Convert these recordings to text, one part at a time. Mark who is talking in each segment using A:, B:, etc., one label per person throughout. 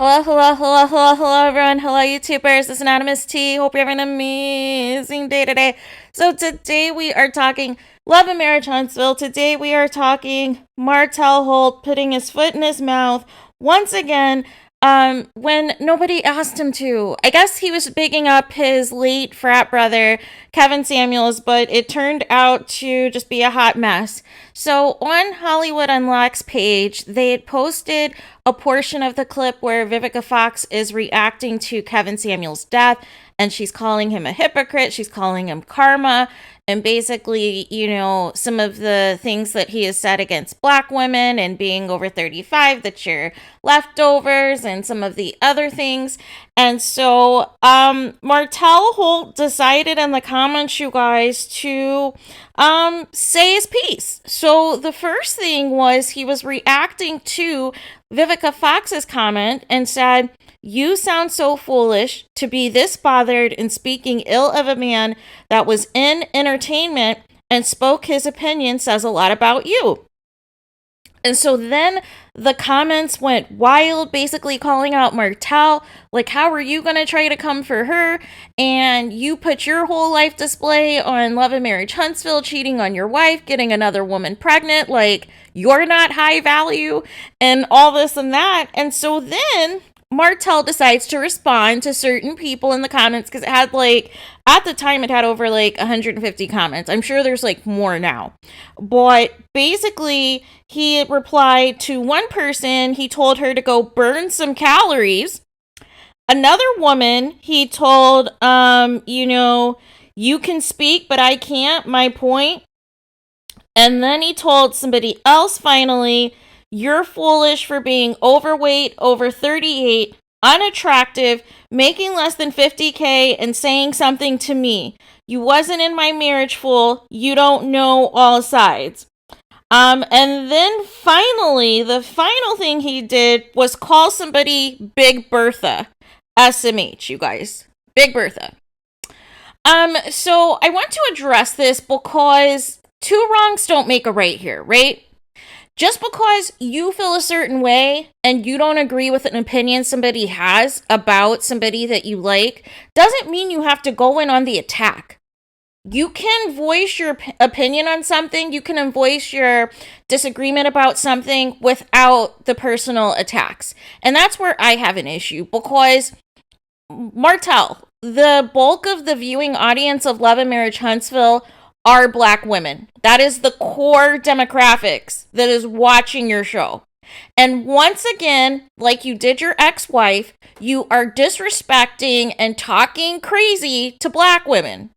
A: Hello, everyone. Hello, YouTubers. This is Anonymous T. Hope you're having an amazing day today. So today we are talking love and marriage Huntsville. Today we are talking Martell HOLT putting his foot in his mouth once again when nobody asked him to. I guess he was bigging up his late frat brother, Kevin Samuels, but it turned out to just be a hot mess. So on Hollywood Unlocked's page, they had posted a portion of the clip where Vivica Fox is reacting to Kevin Samuels' death, and she's calling him a hypocrite, she's calling him karma, and basically, some of the things that he has said against black women and being over 35, that you're leftovers, and some of the other things. And so, Martell HOLT decided in the comments, you guys, to say his piece. So the first thing was he was reacting to Vivica Fox's comment and said, "You sound so foolish to be this bothered in speaking ill of a man that was in entertainment and spoke his opinion says a lot about you." And so then the comments went wild, basically calling out Martell, like, how are you going to try to come for her? And you put your whole life display on Love and Marriage Huntsville, cheating on your wife, getting another woman pregnant, like, you're not high value, and all this and that. And so then Martell decides to respond to certain people in the comments, because it had at the time it had over 150 comments. I'm sure there's more now. But basically he replied to one person, he told her to go burn some calories. Another woman, he told, you can speak, but I can't, my point. And then he told somebody else finally, you're foolish for being overweight, over 38, unattractive, making less than 50K, and saying something to me. You wasn't in my marriage, fool. You don't know all sides. And then finally, the final thing he did was call somebody Big Bertha. SMH, you guys. Big Bertha. So I want to address this because two wrongs don't make a right here, right? Just because you feel a certain way and you don't agree with an opinion somebody has about somebody that you like doesn't mean you have to go in on the attack. You can voice your opinion on something, you can voice your disagreement about something without the personal attacks. And that's where I have an issue, because Martell, the bulk of the viewing audience of Love and Marriage Huntsville are black women. That is the core demographics that is watching your show. And once again, like you did your ex-wife, you are disrespecting and talking crazy to black women.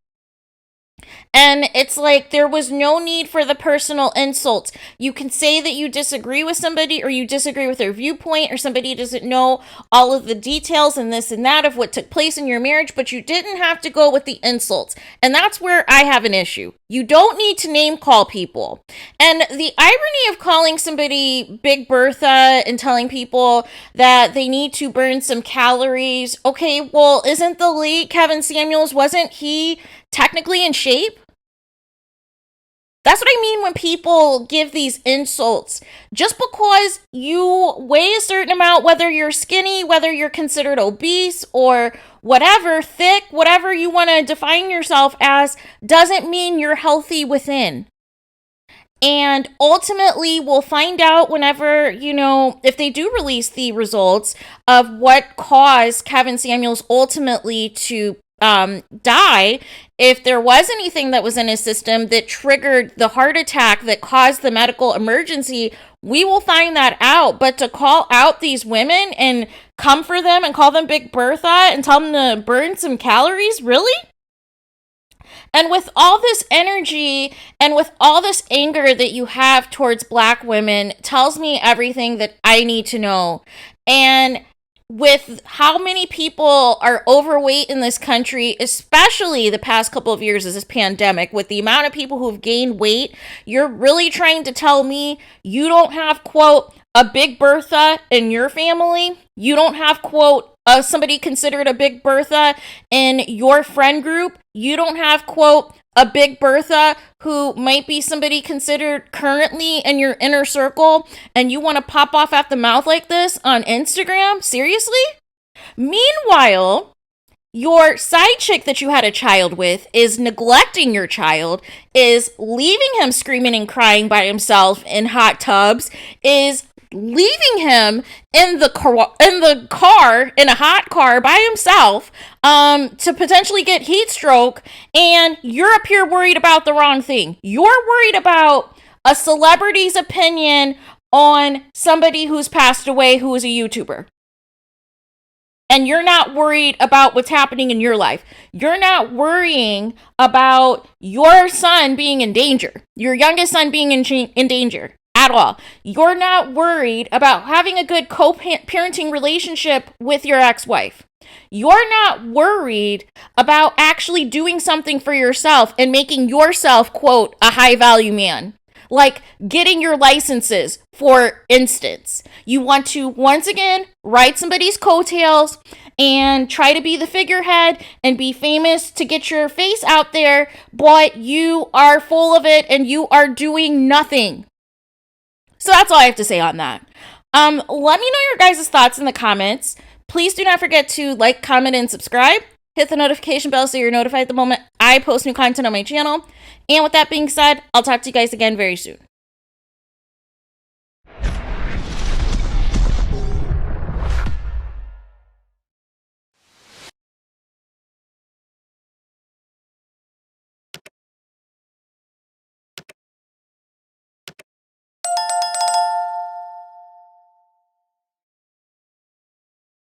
A: And it's like there was no need for the personal insults. You can say that you disagree with somebody, or you disagree with their viewpoint, or somebody doesn't know all of the details and this and that of what took place in your marriage, but you didn't have to go with the insults. And that's where I have an issue. You don't need to name call people. And the irony of calling somebody Big Bertha and telling people that they need to burn some calories. Okay, well, isn't the late Kevin Samuels, wasn't he technically in shape? That's what I mean when people give these insults. Just because you weigh a certain amount, whether you're skinny, whether you're considered obese, or whatever, thick, whatever you want to define yourself as, doesn't mean you're healthy within. And ultimately, we'll find out whenever, if they do release the results of what caused Kevin Samuels ultimately to die, if there was anything that was in his system that triggered the heart attack that caused the medical emergency, we will find that out. But to call out these women and come for them and call them Big Bertha and tell them to burn some calories, really? And with all this energy and with all this anger that you have towards black women, tells me everything that I need to know. And with how many people are overweight in this country, especially the past couple of years of this pandemic, with the amount of people who've gained weight, you're really trying to tell me you don't have, quote, a Big Bertha in your family? You don't have, quote, somebody considered a Big Bertha in your friend group? You don't have, quote, a big Bertha who might be somebody considered currently in your inner circle, and you want to pop off at the mouth like this on Instagram? Seriously? Meanwhile, your side chick that you had a child with is neglecting your child, is leaving him screaming and crying by himself in hot tubs, is leaving him in the car in a hot car by himself to potentially get heat stroke, and you're up here worried about the wrong thing. You're worried about a celebrity's opinion on somebody who's passed away who is a YouTuber. And you're not worried about what's happening in your life. You're not worrying about your son being in danger, your youngest son being in danger at all. You're not worried about having a good co-parenting relationship with your ex-wife. You're not worried about actually doing something for yourself and making yourself, quote, a high-value man. Like getting your licenses, for instance. You want to, once again, ride somebody's coattails and try to be the figurehead and be famous to get your face out there, but you are full of it and you are doing nothing. So that's all I have to say on that. Let me know your guys' thoughts in the comments. Please do not forget to like, comment, and subscribe. Hit the notification bell so you're notified the moment I post new content on my channel. And with that being said, I'll talk to you guys again very soon.